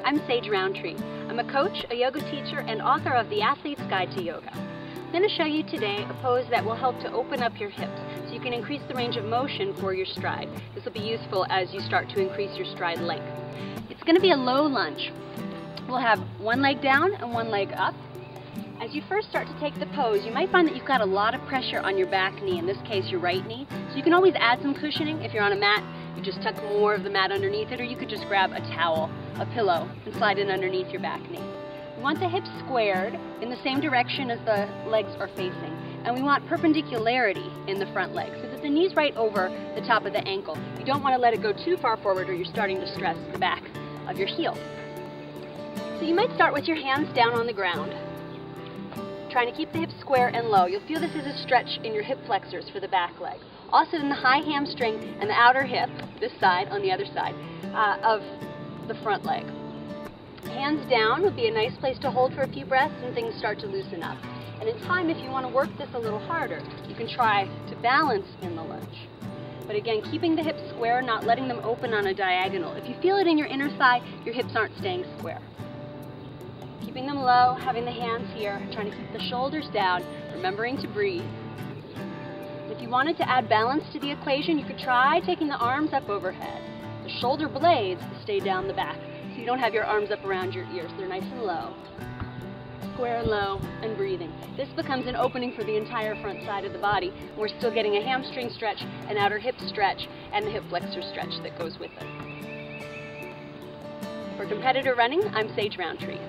Hi, I'm Sage Rountree. I'm a coach, a yoga teacher, and author of The Athlete's Guide to Yoga. I'm going to show you today a pose that will help to open up your hips so you can increase the range of motion for your stride. This will be useful as you start to increase your stride length. It's going to be a low lunge. We'll have one leg down and one leg up. As you first start to take the pose, you might find that you've got a lot of pressure on your back knee, in this case your right knee. So you can always add some cushioning. If you're on a mat, you just tuck more of the mat underneath it, or you could just grab a towel, a pillow, and slide it underneath your back knee. We want the hips squared in the same direction as the legs are facing, and we want perpendicularity in the front leg so that the knee's right over the top of the ankle. You don't want to let it go too far forward or you're starting to stress the back of your heel. So you might start with your hands down on the ground, trying to keep the hips square and low. You'll feel this is a stretch in your hip flexors for the back leg. Also in the high hamstring and the outer hip, this side on the other side of the front leg. Hands down would be a nice place to hold for a few breaths and things start to loosen up. And in time, if you want to work this a little harder, you can try to balance in the lunge. But again, keeping the hips square, not letting them open on a diagonal. If you feel it in your inner thigh, your hips aren't staying square. Keeping them low, having the hands here, trying to keep the shoulders down, remembering to breathe. If you wanted to add balance to the equation, you could try taking the arms up overhead. The shoulder blades stay down the back, so you don't have your arms up around your ears. They're nice and low. Square and low, and breathing. This becomes an opening for the entire front side of the body. We're still getting a hamstring stretch, an outer hip stretch, and the hip flexor stretch that goes with it. For competitor running, I'm Sage Rountree.